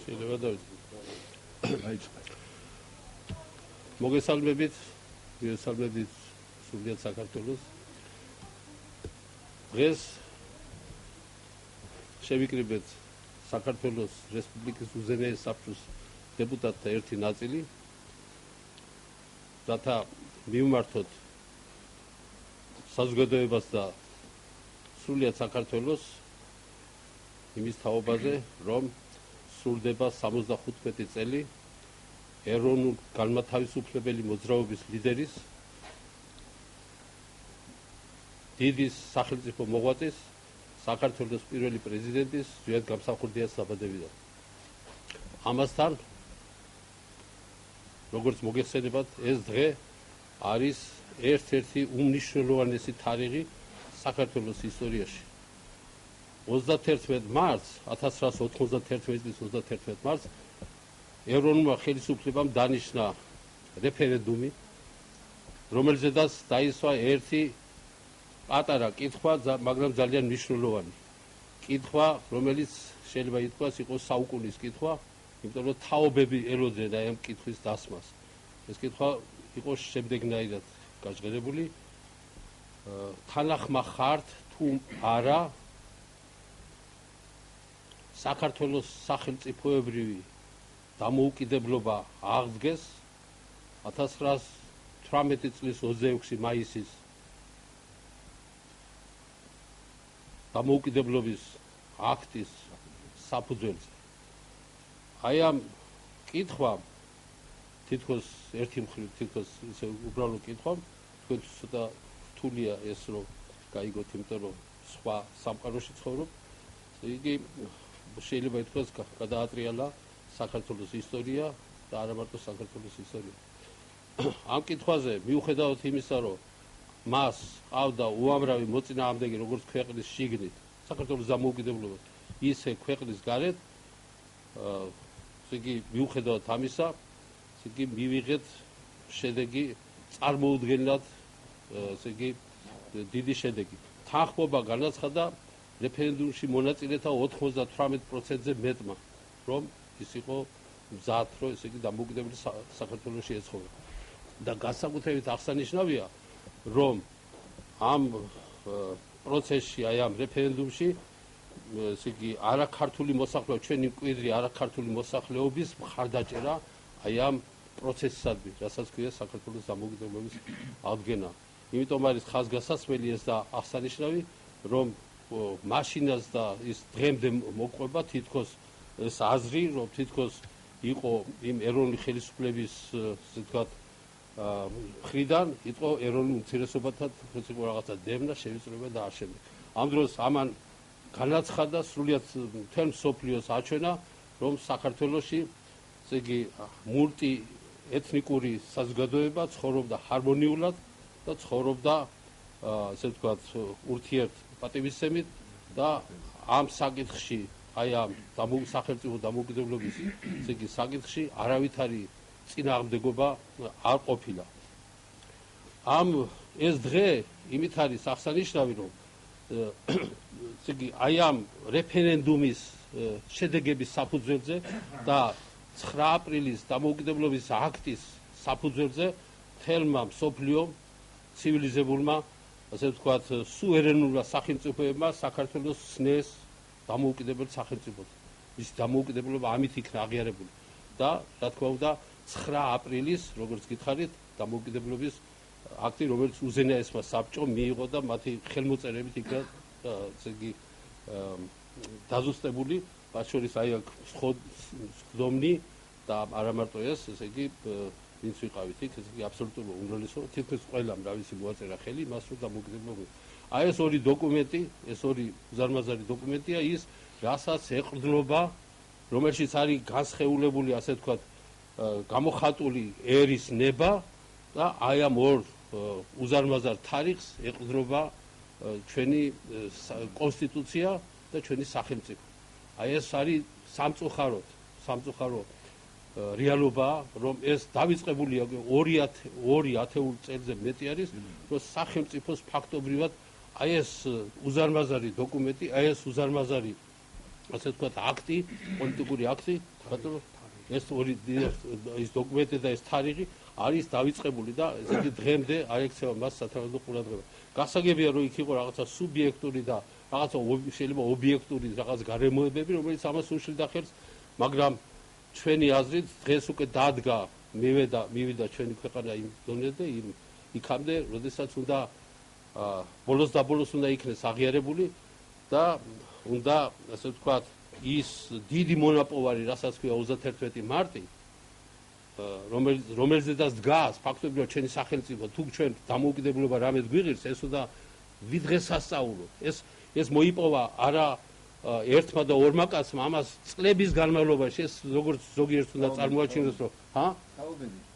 შეიძლება დავიწყო. მოგესალმებით სრულიად საქართველოს. დღეს შევიკრიბეთ საქართველოს რესპუბლიკის უზენაეს საბჭოს დეპუტატთა ერთი ნაწილი, რათა მივმართოთ საზოგადოებას და სრულიად საქართველოს იმის თაობაზე, რომ სრულდება 75 წელი ეროვნულ განმათავისუფლებელი მოძრაობის ლიდერის, დიდი სახელმწიფო მოღვაწის, საქართველოს პირველი პრეზიდენტის ზვიად გამსახურდიას დაბადებიდან. ამასთან, როგორც მოგეხსენებათ, ეს დღე არის ერთ-ერთი უმნიშვნელოვანესი თარიღი საქართველოს ისტორიაში. 31 მარტს 1991 წლის 31 მარტს ეროვნულმა ხელისუფლებამ დანიშნა რეფერენდუმი, რომელზედაც დაისვა ერთი პატარა კითხვა, მაგრამ ძალიან მნიშვნელოვანი კითხვა, რომელიც შეიძლება ითქვას იყოს საუკუნის კითხვა, იმიტომ რომ თაობები ელოდნენ აი ამ კითხვის დასმას. ეს კითხვა იყო შემდეგნაირად გაჟღერებული: თანახმა ხართ თუ არა საქართველოს სახელმწიფოებრივი დამოუკიდებლობა აღდგეს 1918 წლის 26 მაისის დამოუკიდებლობის აქტის საფუძველზე. აი ამ კითხვამ თითქოს ერთი მხრივ თითქოს ისე უბრალო კითხვამ თქვენ ცოტა რთულია ეს რომ გაიგოთ, იმიტომ რომ სხვა სამყაროში ცხოვრობ, იგი შეიძლება ითქვას გადაატრიალა საქართველოს ისტორია და არა მარტო საქართველოს ისტორია. ამ კითხვაზე მიუხედავად იმისა, რომ მას ყავდა უამრავი მოწინააღმდეგე როგორც ქვეყნის შიგნით, საქართველოს დამოუკიდებლობა, ისე ქვეყნის გარეთ, იგი მიუხედავად ამისა, იგი მივიღეთ შედეგი წარმოუდგენლად, იგი დიდი შედეგი. თანხმობა განაცხადა რეფერენდუმში მონაწილეთა 98%-ზე მეტმა, რომ ის იყო მზად, რომ ესე იგი დამოუკიდებელი საქართველოში ეცხოვრა. და განსაკუთრებით აღსანიშნავია, რომ ამ პროცესში, აი ამ რეფერენდუმში, ესე იგი არაქართული მოსახლეობა, ჩვენი მკვიდრი არაქართული მოსახლეობის მხარდაჭერა აი ამ პროცესისადმი, რასაც ქვია საქართველოს დამოუკიდებლობის აღდგენა. იმიტომ არის ხაზგასასმელი ეს და აღსანიშნავი, რომ მაშინაც და ის დღემდე მოყვება თითქოს ეს აზრი, რომ თითქოს იყო იმ ეროვნული ხელისუფლების, ასე ვთქვათ, მხრიდან იყო ეროვნულ უმცირესობათა იყო რაღაცა დევნა, შევიწროება და არ შემდეგ. ამ დროს ამან განაცხადა სრულიად მთელ მსოფლიოს აჩვენა, რომ საქართველოში ესე იგი მულტიეთნიკური საზოგადოება ცხოვრობდა ჰარმონიულად და ცხოვრობდა ასე ვთქვათ ურთიერთ პატივისცემით და ამ საკითხში, აი ამ სახელმწიფო დამოუკიდებლობის ესე იგი საკითხში არავითარი წინააღმდეგობა არ ყოფილა. ეს დღე იმით არის აღსანიშნავი, რომ ესე იგი აი ამ რეფერენდუმის შედეგების საფუძველზე და 9 აპრილის დამოუკიდებლობის აქტის საფუძველზე მთელმა მსოფლიომ ცივილიზებულმა, ასე ვთქვათ, სუვერენულმა სახელმწიფოებმა საქართველოს სცნეს დამოუკიდებელ სახელმწიფოდ. ის დამოუკიდებლობა ამით იქნა აღიარებული და რა თქმა უნდა 9 აპრილის, როგორც გითხარით, დამოუკიდებლობის აქტი, რომელიც უზენაესმა საბჭომ მიიღო და მათი ხელმოწერებით იქნა ესე იგი დაზუსტებული, მათ შორის აი აქ სხდომნი და არა მარტო ეს, ესე იგი ვინც ვიყავით იქ, ესე იგი აბსოლუტურად უმრავლესო, თითქმის ყველამ რავისი მოაწერა ხელი მას რომ დამოუკიდებლობა. აი ეს ორი დოკუმენტი, ეს ორი უზარმაზარი დოკუმენტია ის, რასაც ეყრდნობა, რომელშიც არის განსხეულებული, ასე ვთქვათ, გამოხატული ერის ნება და აი ამ ორ უზარმაზარ თარიღს ეყრდნობა ჩვენი კონსტიტუცია და ჩვენი სახელმწიფო. აი ეს არის სამწუხარო რეალობა, რომ ეს დავიწყებულია 2 ათეულ წელზე მეტი არის, რომ სახელმწიფოს ფაქტობრივად აი ეს უზარმაზარი დოკუმენტი, აი ეს უზარმაზარი ასე ვთქვათ, აქტი, პოლიტიკური აქტი, ბატონო, ეს ორი ის დოკუმენტი და ეს თარიღი არის დავიწყებული და ესე იგი დღემდე არ ექცევა მას სათავადო ყურადღება. გასაგებია, რომ იქ იყო რაღაცა სუბიექტური და რაღაცა შეიძლება ობიექტური რაღაც გარემოებები, რომელიც ამას უშლიდა ხელს, მაგრამ ჩვენი აზრით დღეს უკვე დადგა მივიდა ჩვენი ქვეყანა იმ დონეზე და იქამდე, როდესაც უნდა ბოლოს და ბოლოს უნდა იქნეს აღიარებული და უნდა ასე ვთქვათ ის დიდი მონაპოვარი, რასაც ქვია 31 მარტი, რომელზედაც დგას ფაქტობრივად ჩვენი სახელმწიფო, თუ ჩვენ დამოუკიდებლობა რამედ გვიღირს, ეს უნდა ვიდღესასწაულოთ. ეს მოიპოვა არა ერთმა და ორმა კაცმა, ამას წლების განმავლობაში ეს როგორც ზოგიერთ უნდა წარმოაჩინოს, რომ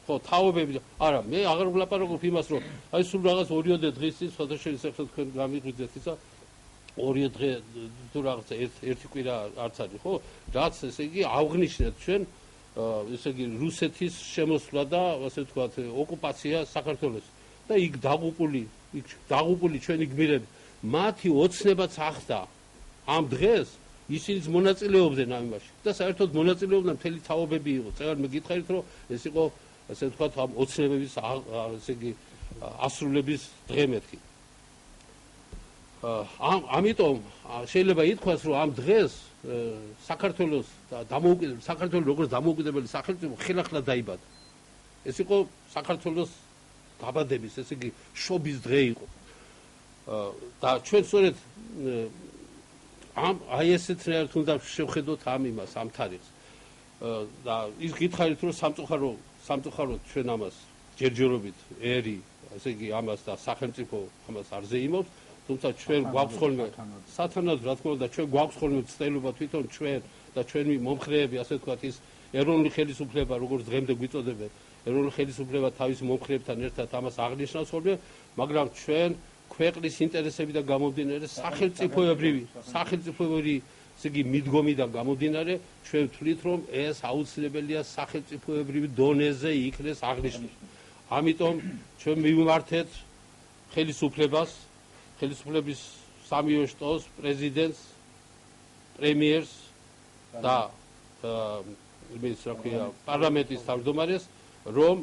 ხო, თაობები, არა, მე აღარ ვლაპარაკობ იმას, რომ აი სულ რაღაც 2 დღის წინ ფოტოშოპის ახლა თქვენ გამიღვიძეთ ისა 2 დღე თუ რაღაცა ერთი კვირა არც არის, ხო? რაც ესე იგი აღნიშნეთ ჩვენ ესე იგი რუსეთის შემოსვლა და ასე ვთქვათ ოკუპაცია საქართველოს და იქ დაღუპული ჩვენი გმირები, მათი ოცნებაც ახდა ამ დღეს ისინიც მონაწილეობდნენ ამ იმაში და საერთოდ მონაწილეობდნენ მთელი თაობები იყო. წევარ მე გითხარით, რომ ეს იყო ასე ვთქვათ ამ ოცნებების ესე იგი ასრულების დღე მეთქი. ამიტომ შეიძლება ითქვას, რომ ამ დღეს საქართველოს საქართველოს როგორც დამოუკიდებელი სახელმწიფო ხელახლა დაიბადა. ეს იყო საქართველოს დაბადების, ესე იგი შობის დღე იყო. და ჩვენ სწორედ აი ესეთნაირად უნდა შევხედოთ ამ იმას, ამ თარიღს. და ის გითხარით, რომ სამწუხაროდ ჩვენ ამას ჯერჯერობით ერი, ესე იგი ამას და სახელმწიფო ამას არ ზეიმობს, თუმცა ჩვენ გვაქვს ხოლმე სათანადო, რა თქმა უნდა, ჩვენ გვაქვს ხოლმე ცდელობა თვითონ ჩვენ და ჩვენი მომხრეები, ასე ვთქვათ, ის ეროვნული ხელისუფლება, როგორც დღემდე გვიწოდებენ, ეროვნული ხელისუფლება თავის მომხრეებთან ერთად ამას აღნიშნავს ხოლმე, მაგრამ ჩვენ ქვეყნის ინტერესებიდან გამომდინარე სახელმწიფოებრივი, ესე იგი მიდგომიდან გამომდინარე, ჩვენ ვთვლით, რომ ეს აუცილებელია სახელმწიფოებრივი დონეზე იქნეს აღნიშნული. ამიტომ ჩვენ მივმართეთ ხელისუფლების სამივე შტოს, პრეზიდენტს, პრემიერს და იმის რა ქვია, პარლამენტის თავმჯდომარეს, რომ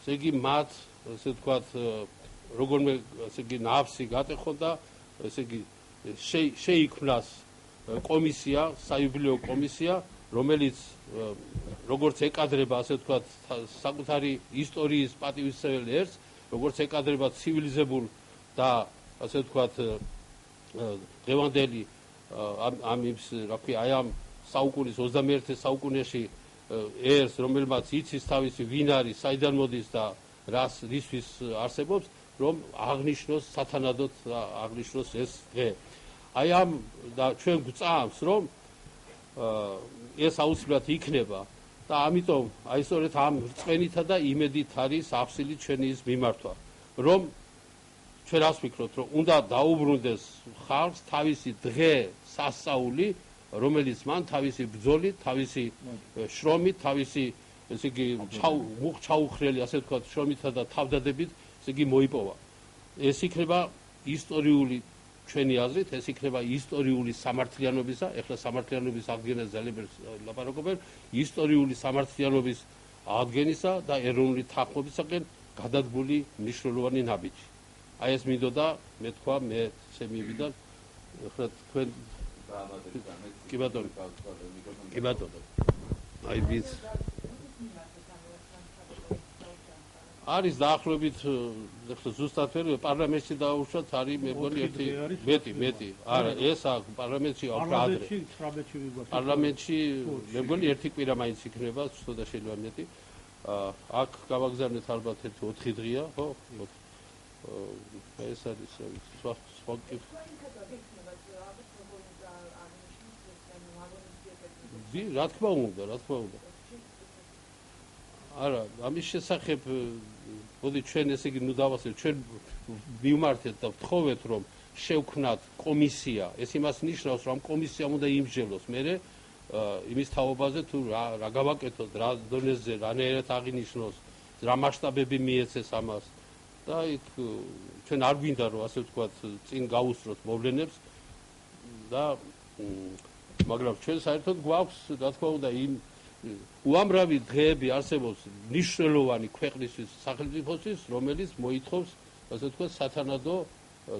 ესე იგი მათ, ესე ვთქვათ, როგორმე ესე იგი ნავსი გატეხონ და ესე იგი შეიქმნას კომისია, საიუბილეო კომისია, რომელიც როგორც ეკადრება, ასე ვთქვათ, საკუთარი ისტორიის პატივისცემელ ერთს, როგორც ეკადრება ცივილიზებულ და ასე ვთქვათ დღევანდელი ამ რა ქვია, აი ამ საუკუნის 21 საუკუნეში ერთს, რომელმაც იცის თავისი ვინ არის, საიდან მოდის და რისთვის არსებობს, რომ აღნიშნოს სათანადოდ აღნიშნოს ეს დღე. აი ამ და ჩვენ გვწამს, რომ ეს აუცილებლად იქნება და ამიტომ აი სწორედ ამ რწმენითა და იმედით არის აფსილი ჩვენი ის მიმართვა, რომ ჩვენ რას ვფიქრობთ, რომ უნდა დაუბრუნდეს ხალხს თავისი დღე სასწაული, რომელიც მან თავისი ბრძოლით, თავისი შრომით, თავისი ესე იგი ჩაუხრელი, ასე ვთქვათ, შრომითა და თავდადებით, ესე იგი მოიპოვა. ეს იქნება ისტორიული ჩვენი აზრით, ეს იქნება ისტორიული სამართლიანობისა, ეხლა სამართლიანობის აღდგენას ძალებერს ლაპარაკობენ, ისტორიული სამართლიანობის აღდგენისა და ეროვნული თანხმობისაკენ გადადგმული მნიშვნელოვანი ნაბიჯი. აი ეს მინდოდა მე თქვა, მე ესე მივიდა, ეხლა თქვენ კი ბატონო. აი ვიც არის დაახლოებით ეხლა ზუსტად ვერ პარლამენტში დაუშვათ, არის მე მგონი მეტი. არა, ეს პარლამენტში აქვს ადრე. პარლამენტში მე მგონი ერთი კვირა მაინც იქნება, ცოტა შეიძლება მეტი. აქ გავაგზავნეთ ალბათ 4 დღეა, ხო? ეს არის სხვა რა თქმა უნდა. არა, ამის შესახებ მოდი ჩვენ ესე იგი ნუ დავასრულოთ, ჩვენ მივმართეთ და ვთხოვეთ, რომ შევქმნათ კომისია. ეს იმას ნიშნავს, რომ კომისიამ უნდა იმსჯელოს მერე იმის თაობაზე, თუ რა გავაკეთოთ, რა დონეზე, რანაირად აღინიშნოს, რა მასშტაბები მიეცეს ამას. და იქ ჩვენ არ გვინდა, რომ ასე ვთქვათ, წინ გავუსწროთ მოვლენებს და მაგრამ ჩვენ საერთოდ გვაქვს, რა თქმა უნდა, იმ უამრავი დღეები არსებობს მნიშვნელოვანი ქვეყნისთვის, სახელმწიფოსთვის, რომელიც მოითხოვს, ასე ვთქვათ, სათანადო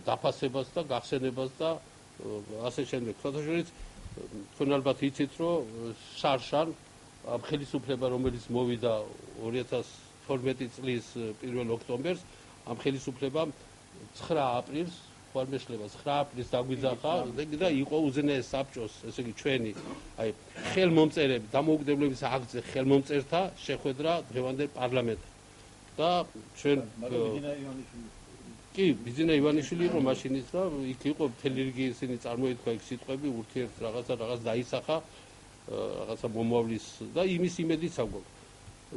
დაფასებას და გახსენებას და ასე შემდეგ. თვითონ თქვენ ალბათ იცით, რომ შარშან ამ ხელისუფლება, რომელიც მოვიდა 2012 წლის 1 ოქტომბერს, ამ ხელისუფლებამ 9 აპრილს ხვალმეშლება 9 აპრილს დაგვიძახა და იყო უზენაეს საბჭოს, ესე იგი ჩვენი აი ხელმომწერები, დამოუკიდებლობის აქტზე ხელმომწერთა შეხვედრა დღევანდელ პარლამენტთან. და ჩვენ კი ბიძინა ივანიშვილი იყო მაშინიც და იქ იყო მთელი რიგი ისინი წარმოითქვა იქ სიტყვები, ურთიერთ რაღაც დაისახა რაღაცა მომავლის და იმის იმედიც აგვაქვს,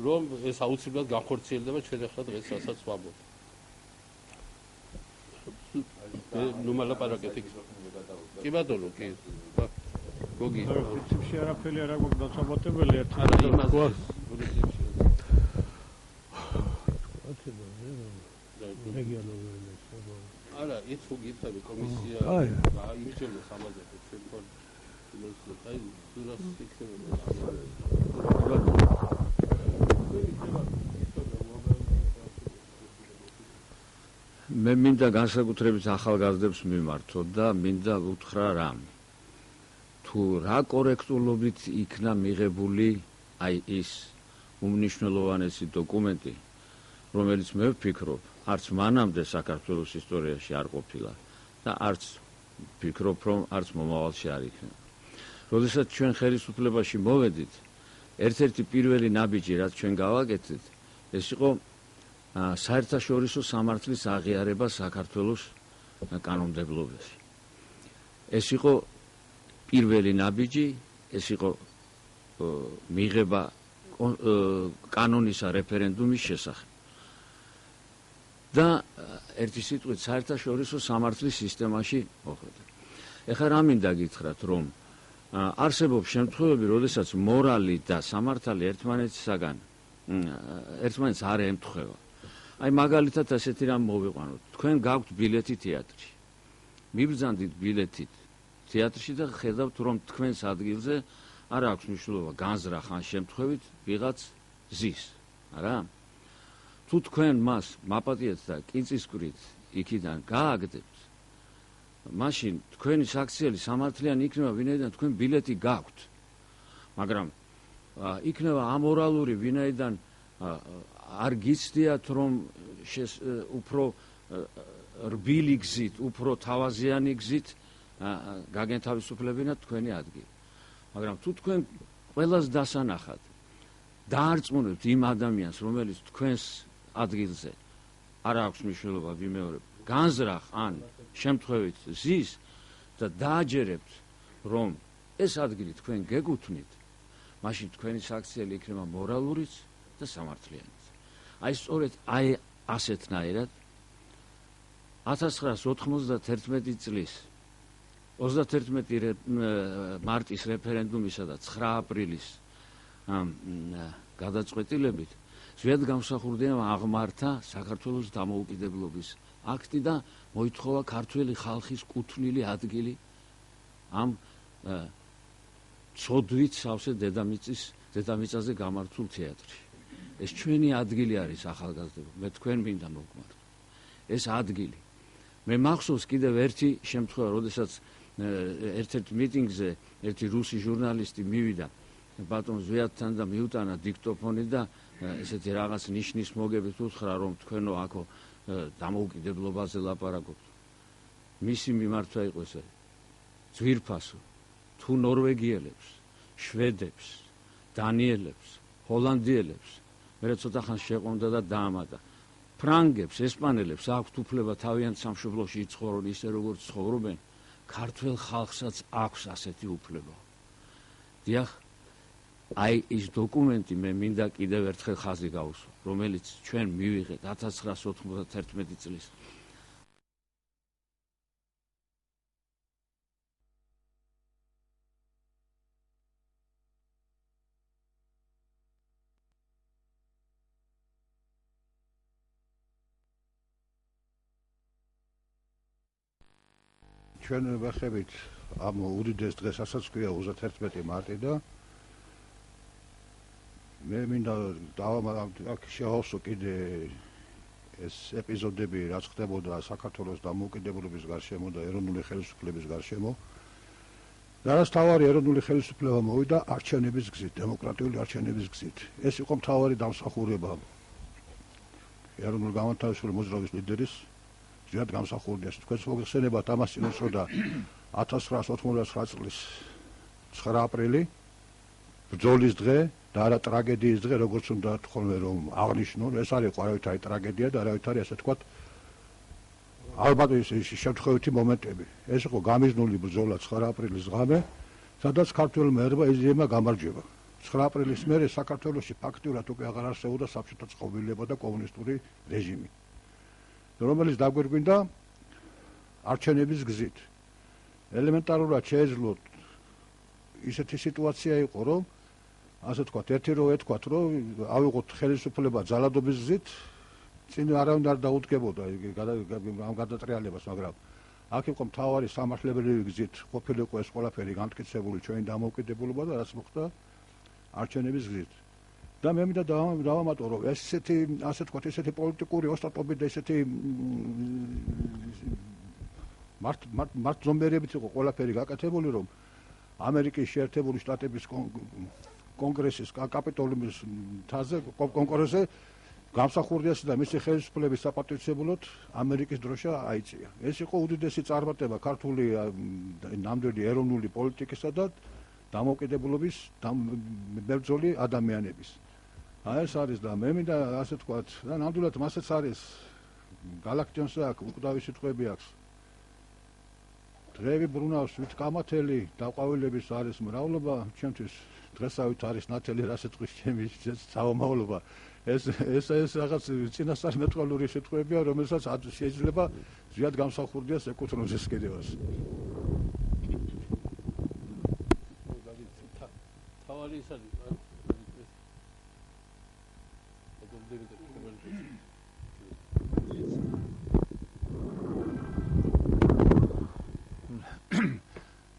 რომ ეს აუცილებლად განხორციელდება ჩვენ ახლა დღეს რასაც ვამბობთ. ნუ მალაპარაკეთ იქ. კი ბატონო, კი. გოგი. პრინციპში არაფერი არ აქვს დასაბუთებელი ერთი. არა იმას. არა, ის ხო გითხები კომისია. აი, იმჩემოს ამაზე ჩვენ თქო. აი, ზურას იქნება. მე მინდა განსაკუთრებით ახალგაზრდებს მიმართო და მინდა უთხრა რამ. თუ რა კორექტულობით იქნა მიღებული აი ის უმნიშვნელოვანესი დოკუმენტი, რომელიც მე ვფიქრობ, არც მანამდე საქართველოს ისტორიაში არ ყოფილა და არც ვფიქრობ, რომ არც მომავალში არ იქნება. როდესაც ჩვენ ხელისუფლებაში მოვედით, ერთ-ერთი პირველი ნაბიჯი, რაც ჩვენ გავაკეთეთ, ეს იყო საერთაშორისო სამართლის აღიარება საქართველოს კანონმდებლობაში. ეს იყო პირველი ნაბიჯი, ეს იყო მიღება კანონისა რეფერენდუმის შესახებ. და ერთი სიტყვით საერთაშორისო სამართლის სისტემაში მოხვედრა. ეხლა რა მინდა გითხრათ, რომ არსებობს შემთხვევები, როდესაც მორალი და სამართალი ერთმანეთისაგან ერთმანეთს არ ემთხვევა. აი მაგალითად ასეთი რამ მოვიყვანოთ. თქვენ გაქვთ ბილეთი თეატრში. მიბრძანდით ბილეთით თეატრში და ხედავთ, რომ თქვენს ადგილზე არ აქვს მნიშვნელობა განზრახ ან შემთხვევით ვიღაც ზის, არა? თუ თქვენ მას მაპატიეთ და კინწისკვრით იქიდან გააგდებთ, მაშინ თქვენი საქციელი სამართლიანი იქნება, ვინაიდან თქვენ ბილეთი გაქვთ. მაგრამ იქნება ამორალური, ვინაიდან არ გიცდიათ, რომ უფრო რბილი გზით, უფრო თავაზიანი გზით გაგენთავისუფლებინათ თქვენი ადგილი. მაგრამ თუ თქვენ ყველას დასანახად დაარწმუნებთ იმ ადამიანს, რომელიც თქვენს ადგილზე არ აქვს მნიშვნელობა ვიმეორებ, განზრახ ან შემთხვევით ზის და დააჯერებთ, რომ ეს ადგილი თქვენ გეგუთვნით, მაშინ თქვენი საქციელი იქნება მორალურიც და სამართლიანიც. აი სწორედ აი ასეთნაირად 1991 წლის 31 მარტის რეფერენდუმისა და 9 აპრილის გადაწყვეტილებით ზვიადგამსახურდიამ აღმართა საქართველოს დამოუკიდებლობის აქტი და მოითხოვა ქართველი ხალხის კუთვნილი ადგილი ამ ცოდვით სავსე დედამიწაზე გამართულ თეატრში. ეს ჩვენი ადგილი არის ახალგაზრდებო, მე თქვენ მინდა მოგმართო. ეს ადგილი. მე მახსოვს კიდევ ერთი შემთხვევა, როდესაც ერთ-ერთ მიტინგზე ერთი რუსი ჟურნალისტი მივიდა ბატონ ზვიადთან და მიუტანა დიქტოფონი და ესეთი რაღაც ნიშნის მოგებით უთხრა, რომ თქვენო აქო დამოუკიდებლობაზე ლაპარაკობთ. მისი მიმართვა იყო ესე: ძვირფასო, თუ ნორვეგიელებს, შვედებს, დანიელებს, ჰოლანდიელებს მე ცოტა ხანს შეყვონდა და დაამატა. ფრანგებს, ესპანელებს აქვთ უფლება თავიანთ სამშობლოში იცხოვრონ ისე როგორც ცხოვრობენ, ქართველ ხალხსაც აქვს ასეთი უფლება. დიახ, აი ის დოკუმენტი მე მინდა კიდევ ერთხელ ხაზი გავუსვა, რომელიც ჩვენ მივიღეთ 1991 წლის ჩვენ ვახებით ამ უდიდეს დღეს, რასაც ქვია 31 მარტი და მე მინდა შევავსო კიდე ეს ეპიზოდები, რაც ხდებოდა საქართველოს დამოუკიდებლობის გარშემო და ეროვნული ხელისუფლების გარშემო. და რაც თავარი ეროვნული ხელისუფლება მოვიდა არჩევნების გზით, დემოკრატიული არჩევნების გზით. ეს იყო მთავარი დამსახურება ეროვნული განმათავისუფლებელი მოძრაობის ლიდერის ზიად გამსახურდიას. თქვენს მოგხსენებათ ამას წინ უწოდა 1989 წლის 9 აპრილი ბრძოლის დღე და არა ტრაგედიის დღე, როგორც უნდა ხოლმე რომ აღნიშნონ, ეს არ იყო არავითარი ტრაგედია და არავითარი ასე თქვათ ალბათ ის შემთხვევითი მომენტები. ეს იყო გამიზნული ბრძოლა 9 აპრილის ღამე, სადაც ქართველმა ერბა იზიება გამარჯვება. 9 აპრილის მერე საქართველოში ფაქტიურად უკვე აღარ არსებობდა საბჭოთა წყობილება და კომუნისტური რეჟიმი, რომელიც დაგვირგვინდა არჩევნების გზით. ელემენტარულად შეეძლოთ ისეთი სიტუაცია იყო, რომ ასე თქვათ, ერთი რო ეთქვათ, რომ ავიღოთ ხელისუფლება ძალადობის გზით, წინ არავინ არ დაუდგებოდა ამ გადატრიალებას, მაგრამ აქ იყო მთავარი სამართლებრივი გზით, ყოფილიყო ეს ყველაფერი განმტკიცებული ჩვენი დამოუკიდებლობა და რაც მოხდა არჩევნების გზით. და მე მინდა დავამატო, რომ ესეთი, ასე თქვათ, ესეთი პოლიტიკური ოსტატობით და ესეთი მართლმომერებით იყო ყველაფერი გაკეთებული, რომ ამერიკის შეერთებული შტატების კონგრესის კაპიტოლიუმის მთაზე კონკურსზე გამსახურდიასი და მისი ხელისუფლების საპატივცემულოდ ამერიკის დროშა აიწია. ეს იყო უდიდესი წარმატება ქართული ნამდვილი ეროვნული პოლიტიკისა და დამოუკიდებლობის მებრძოლი ადამიანების. ეს არის და მე მინდა ასე თქვათ, და ნამდვილად მასაც არის გალაქტიონს აქვს უკვდავი სიტყვები აქვს. დღეები ბრუნავს ვით კამათელი დაყვავილების არის მრავლობა, ჩემთვის დღესავით არის ნათელი რასეთქვის ჩემი საომავლობა. ეს რაღაც წინასწარმეტყველური სიტყვებია, რომელსაც შეიძლება ზიად გამსახურდიას ეკუთვნოს ეს კიდევას. თავარი ის არის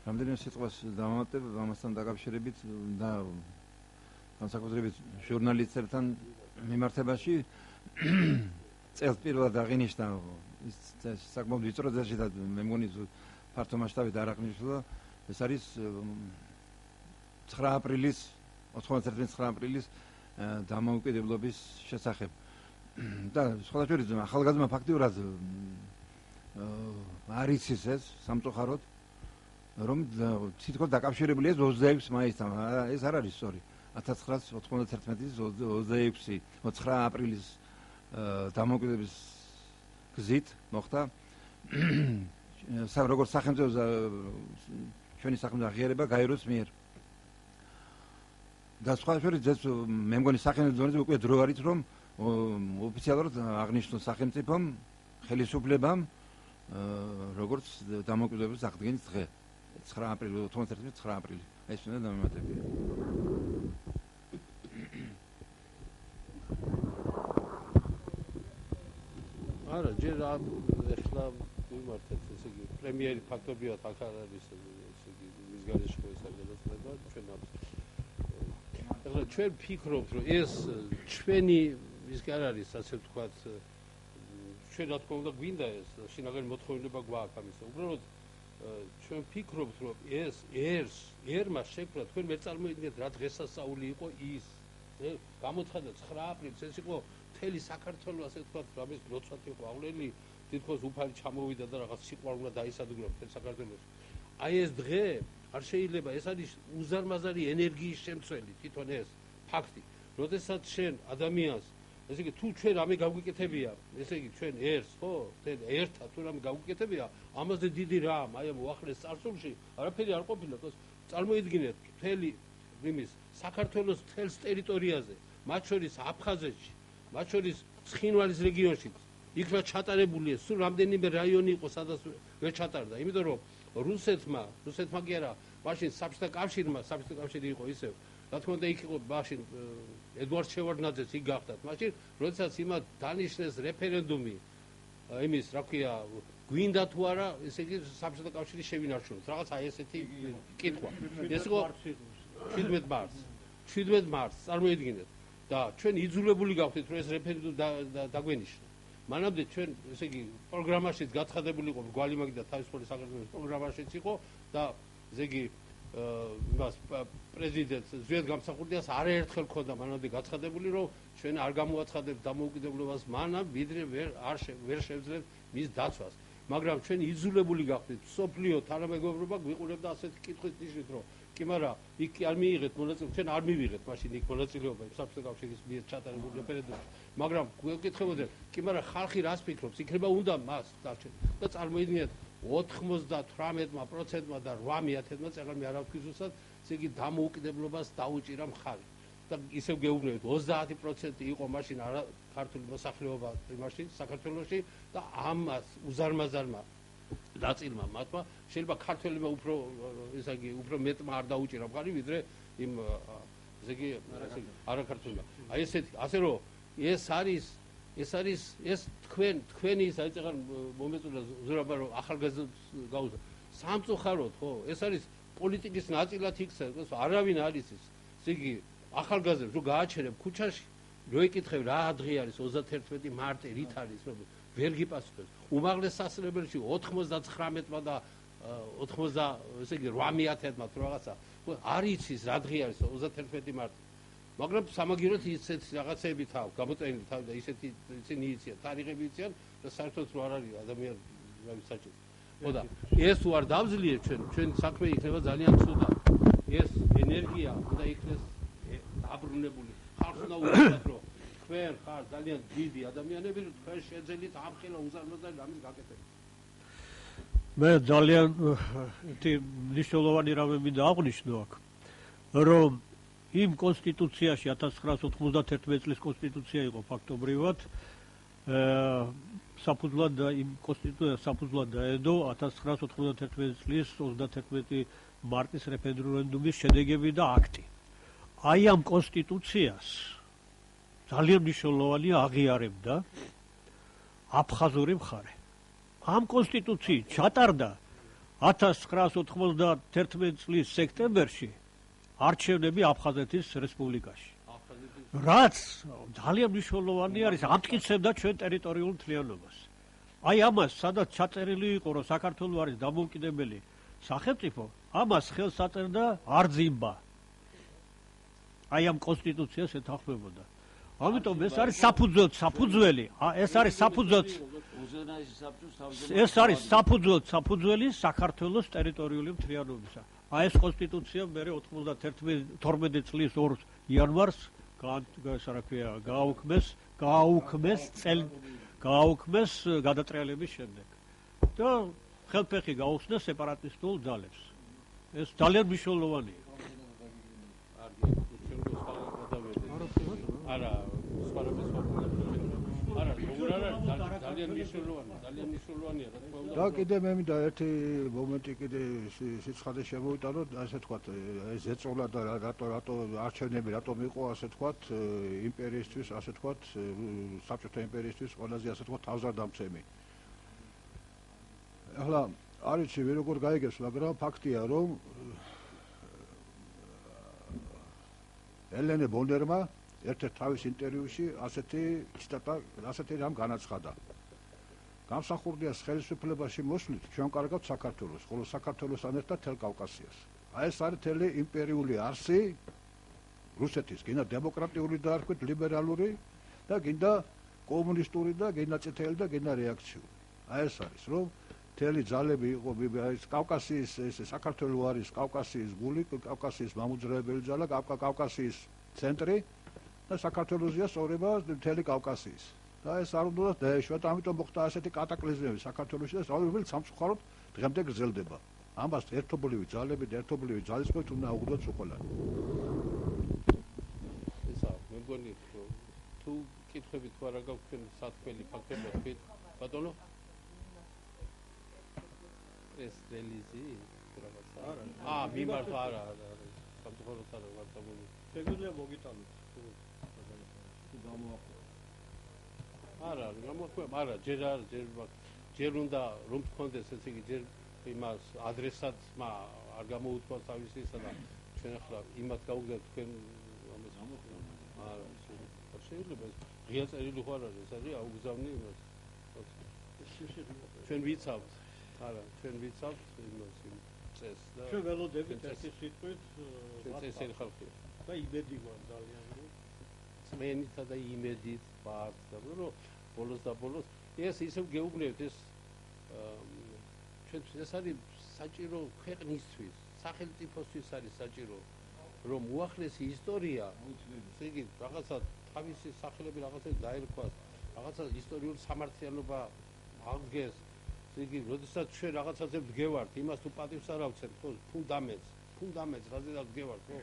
რამდენიმე სიტყვას დავამატებ ამასთან დაკავშირებით და განსაკუთრებით ჟურნალისტებთან მიმართებაში წელს პირველად აღინიშნა ის საკმაოდ ვიწრო ძაში და მე მგონი ფართო მასშტაბით არ აღნიშნულა. ეს არის 9 აპრილის 91 აპრილის დამოუკიდებლობის შესახებ და სხვა შორის ახალგაზრდა ფაქტიურად არ იცის ეს სამწუხაროდ, რომ თითქოს დაკავშირებულია 26 მაისთან. ეს არ არის სწორი. 1991 26 9 აპრილის დამოუკიდებლობის გზით მოხდა როგორც სახელმწიფო ჩვენი სახელმწიფო აღიარება გაეროს მიერ. და სხვა შორის ეს მე მგონი სახელმწიფო დონეზე უკვე დრო არის, რომ ოფიციალურად აღნიშნოს სახელმწიფომ ხელისუფლებამ როგორც დამოუკიდებლობის აღდგენის დღე 9 აპრილი 91 9 აპრილი. ეს უნდა დამემატებია. არა, ჯერ ახლა ვიმართეთ, ესე იგი, პრემიერი ფაქტობრივად აქ არ არის, ესე იგი, მის გარეშე ეს არ გადაწყვეტა, ჩვენ აქვს. ახლა ჩვენ ფიქრობთ, რომ ეს ჩვენი ის კი არ არის, ასე ვთქვათ, ჩვენ რა თქმა უნდა გვინდა ეს შინაგანი მოთხოვნილება გვაქვს ამის. უბრალოდ ჩვენ ფიქრობთ, რომ ეს ერმა შექმნა, თქვენ ვერ წარმოიდგინეთ რა დღესასწაული იყო ის. გამოცხადა 9 აპრილს, ეს იყო მთელი საქართველოს, ასე ვთქვათ, რამის ლოცვად იყო აღვლელი, თითქოს უფალი ჩამოვიდა და რაღაც სიყვარული უნდა დაისადგურა მთელ საქართველოს. აი ეს დღე არ შეიძლება, ეს არის უზარმაზარი ენერგიის შემცველი, თვითონ ეს ფაქტი. როდესაც შენ ადამიანს, ესე იგი, თუ ჩვენ რამე გავგიკეთებია, ესე იგი, ჩვენ ერთს, ხო, ერთად თუ რამე გავგიკეთებია, ამაზე დიდი რამ, აი ამ უახლეს წარსულში არაფერი არ ყოფილა, წარმოიდგინეთ, მთელი იმის საქართველოს მთელს ტერიტორიაზე, მათ შორის აფხაზეთში, მათ შორის ცხინვალის რეგიონში, იქ რა ჩატარებულია, სულ რამდენიმე რაიონი იყო, სადაც ვერ ჩატარდა, იმიტომ რომ რუსეთმა კი არა, მაშინ საბჭოთა კავშირი იყო ისევ, რა თქმა უნდა იქ იყო მაშინ ედვარდ შევარდნაძეც იქ გახდათ, მაშინ როდესაც იმათ დანიშნეს რეფერენდუმი იმის, რა ქვია, გვინდა თუ არა, ესე იგი საბჭოთა კავშირი შევინარჩუნოთ. რაღაც აი ესეთი კითხვა. ეს იყო 17 მარტს. 17 მარტს წარმოიდგინეთ და ჩვენ იძულებული გავხდით, რომ ეს რეფერენდუმი დაგვენიშნა. მანამდე ჩვენ ესე იგი პროგრამაშიც გაცხადებული იყო გვალიმაგი და თავისუფალი საქართველოს პროგრამაშიც იყო და ესე იგი იმას პრეზიდენტს ზვიად გამსახურდიას არაერთხელ ქონდა მანამდე გაცხადებული, რომ ჩვენ არ გამოაცხადებთ დამოუკიდებლობას მანამ, ვიდრე ვერ შევძლებთ მის დაცვას. მაგრამ ჩვენ იძულებული გავხდით, სოფლიო თანამეგობრობა გვიყურებდა ასეთი კითხვის ნიშნით, რომ კი მაგრამ იქ არ მიიღეთ მონაწილეობა, ჩვენ არ მივიღეთ მაშინ იქ მონაწილეობა საბჭოთა კავშირის მიერ ჩატარებულ რეფერენდუმში, მაგრამ გვეკითხებოდნენ, კი მაგრამ ხალხი რას ფიქრობს, იქნება უნდა მას დარჩენ და წარმოიდგინეთ 98%-მა და 8/1000-მა წეგამი არავთქისუსად, ესე იგი დამოუკიდებლობას დაუჭირა მხარი. და ისევ გეუბნებით 30% იყო მაშინ ქართული მოსახლეობა იმაში საქართველოში და ამას უზარმაზარმა ნაწილმა მათმა შეიძლება ქართველებმა უფრო მეტმა არ დაუჭირა მხარი ვიდრე იმ ესე იგი არაქართულმა. აი ესეთი ასე რომ ეს თქვენი ის აიწეღარ მომეწონა ზურაბა რომ ახალგაზრდებს გაუზრდა სამწუხაროდ ხო ეს არის პოლიტიკის ნაწილად იქცევს არავინ არის ეს ესე იგი ახალგაზრდებს რო გააჩერებ ქუჩაში რო ეკითხებ რა დღე არის 31 მარტი რით არის რომ ვერ გიპასუხებს უმაღლეს სასწავლებელში 99-მა და 80 ესე იგი 8/1000-მა თუ რაღაცა არ იცის რა დღე არის 31 მარტი მაგრამ სამაგიეროდ ისეთ რაღაცები თავ გამოწენილი თავ და ისინი იციან თარიღები იციან და საერთოდ რო არ არის ადამიანი რა ვიცაჭის ხო და ეს თუ არ დავძლიეთ ჩვენ საქმე იქნება ძალიან ცუდად ეს ენერგია უნდა იქნეს დაბრუნებული ხალხს უნდა უყუროთ რომ თქვენ ხარ ძალიან დიდი ადამიანები რომ თქვენ შეძენით ამხელა უზარმაზარი რამის გაკეთება მე ძალიან მნიშვნელოვანი რამე მინდა აღვნიშნო აქ რომ იმ კონსტიტუციაში 1991 წლის კონსტიტუცია იყო ფაქტობრივად საფუძვლად და იმ კონსტიტუციას საფუძვლად დაედო 1991 წლის 31 მარტის რეფერენდუმის შედეგები და აქტი. აი ამ კონსტიტუციას ძალიან მნიშვნელოვანია აღიარებდა აფხაზური მხარე. ამ კონსტიტუციით ჩატარდა 1991 წლის სექტემბერში არჩევნები აფხაზეთის რესპუბლიკაში. რაც ძალიან მნიშვნელოვანი არის, ამტკიცებდა ჩვენ ტერიტორიულ მთლიანობას. აი ამას სადაც ჩაწერილი იყო, რომ საქართველო არის დამოუკიდებელი სახელმწიფო, ამას ხელს აწერდა არძიმბა. აი ამ კონსტიტუციას ეთანხმებოდა. ამიტომ ეს არის საფუძველი, ეს არის საფუძველი საქართველოს ტერიტორიული მთლიანობისა. აი ეს კონსტიტუცია მე 92 წლის 2 იანვარს გააუქმეს გადატრიალების შემდეგ. და ხელფეხი გაუხსნა სეპარატისტულ ძალებს. ეს ძალიან მნიშვნელოვანია. არა, ძალიან მნიშვნელოვანია, რა თქმა უნდა. და კიდე მე მინდა ერთი მომენტი კიდე სიცხადე შემოვიტანოთ, ასე თქვათ, ეს ეწოლა და რატო არჩევნები რატომ იყო, ასე თქვათ, იმპერიისთვის, ასე თქვათ, საბჭოთა იმპერიისთვის ყველაზე ასე თქვათ თავზარდამცემი. ახლა არ იცი ვერ როგორ გაიგებს, მაგრამ ფაქტია, რომ ელენე ბონერმა ერთ-ერთ თავის ინტერვიუში ასეთი რამ განაცხადა. გამსახურდიას ხელისუფლებაში მოსვლით ჩვენ კარგავთ საქართველოს, ხოლო საქართველოსთან ერთად თელ კავკასიას. აი ეს არის თელი იმპერიული არსი რუსეთის, გინდა დემოკრატიული დაარქვით, ლიბერალური და გინდა კომუნისტური და გინდა წითელი და გინდა რეაქციული. აი ეს არის, რომ თელი ძალები იყო კავკასიის ეს საქართველო არის კავკასიის გული, კავკასიის მამოძრავებელი ძალა, კავკასიის ცენტრი და საქართველოსია სწორება მთელი კავკასიის. და ეს არ უნდა დაეშვათ, ამიტომ მოხდა ასეთი კატაკლიზმები საქართველოში და რომელიც სამწუხაროდ დღემდე გრძელდება. ამას ერთობლივი ძალები და ერთობლივი ძალისხმევით უნდა აუღდოთ უყოლანი. ესა მე მგონი თუ კითხები თუ არა გაქვთ თქვენ სათქმელი ფაქტები თქვით ბატონო ეს რელიზი რაღაცა მიმართა არა სამწუხაროდ არა ვარწმუნე შეგვიძლია მოგიტანოთ არა გამოაქვეყნა არა ჯერ ჯერ უნდა რომ თქონდეს ესე იგი ჯერ იმას ადრესატმა არ გამოუთქვა თავისი ისა და ჩვენ ახლა იმათ გავუგზავნეთ თქვენ ამას არა შეიძლება ღია წერილი ხო არ არის ეს არის აუგზავნი იმას ჩვენ ვიცავთ არა ჩვენ ვიცავთ იმას წესს და ჩვენ ველოდებით ერთი სიტყვით წესელი ხალხია და იმედი გვაქვს ძალიან წმენითა და იმედით ვართ და რომ ბოლოს და ბოლოს ეს ისევ გეუბნევთ ეს ჩვენთვის ეს არის საჭირო ქვეყნისთვის სახელმწიფოსთვის არის საჭირო რომ უახლესი ისტორია ესე იგი რაღაცა თავისი სახელები რაღაცა დაერქვას რაღაცა ისტორიული სამართლიანობა აღდგეს ესე იგი როდესაც ჩვენ რაღაცაზე ვდგევართ იმას თუ პატივს არ ავცემთ ხო ფუნდამენტს რაზედაც ვდგევართ ხო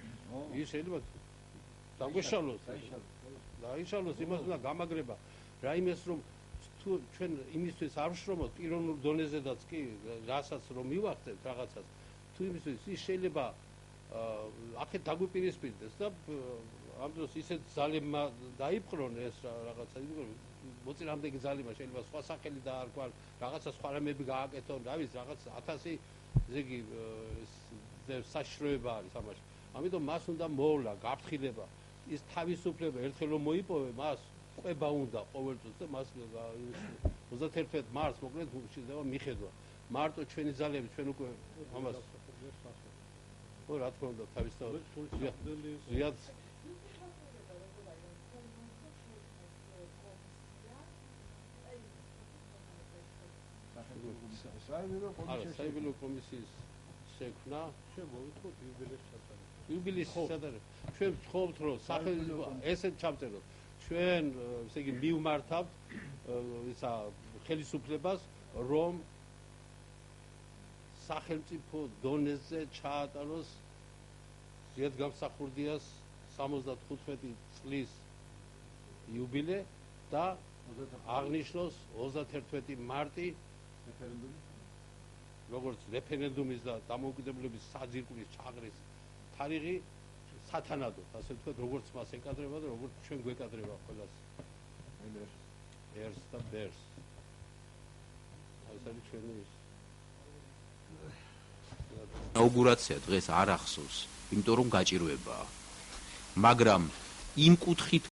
ის შეიძლება დაგვეშალოს დაიშალოს იმას უნდა გამაგრება რაიმეს რომ თუ ჩვენ იმისთვის არ ვშრომობთ პიროვნულ დონეზედაც კი რასაც რომ მივახცევთ რაღაცას თუ იმისთვის ის შეიძლება აქეთ დაგვიპირისპირდეს და ამ დროს ისეთ ძალებმა დაიპყრონ ეს რაღაცა მოწინააღმდეგე ძალებმა შეიძლება სხვა სახელი დაარქვა რაღაცა სხვა რამეები გააკეთონ რა ვიცი რაღაც 1000 ესე იგი საშროება არის ამაში ამიტომ მას უნდა მოვლა გაფრთხილება ის თავისუფლება ერთხელ რომ მოიპოვე მას ყובה უნდა ყოველწელს და მას 31 მარტს მოკლედ შეიძლება მიხედვა მარტო ჩვენი ძალები ჩვენ უკვე ამას ხო რა თქმა უნდა თავისთავად ზიად საიუბილეო კომისიის შექმნა შემოვიწყოთ იუბილეის სადარებ ჩვენ ვთხოვთ რომ სახელმწიფო ესეთ ჩავწეროთ ჩვენ ესე იგი მივმართავთ ისა ხელისუფლებას რომ სახელმწიფო დონეზე ჩაატაროს ზედგამსახურდიას 75 წლის იუბილე და აღნიშნოს 31 მარტი როგორც რეფერენდუმის და დამოუკიდებლობის საძირკვლის ჩაღრის თარიღი სათანადოდ, ასე ვთქვათ, როგორც მას ეკადრება და როგორც ჩვენ გვეკადრება ყველას. ერს და ბერს. ეს არის ჩვენი ის. ინაუგურაცია დღეს არ ახსოვს, იმიტომ რომ გაჭირვებაა. მაგრამ იმ კუთხით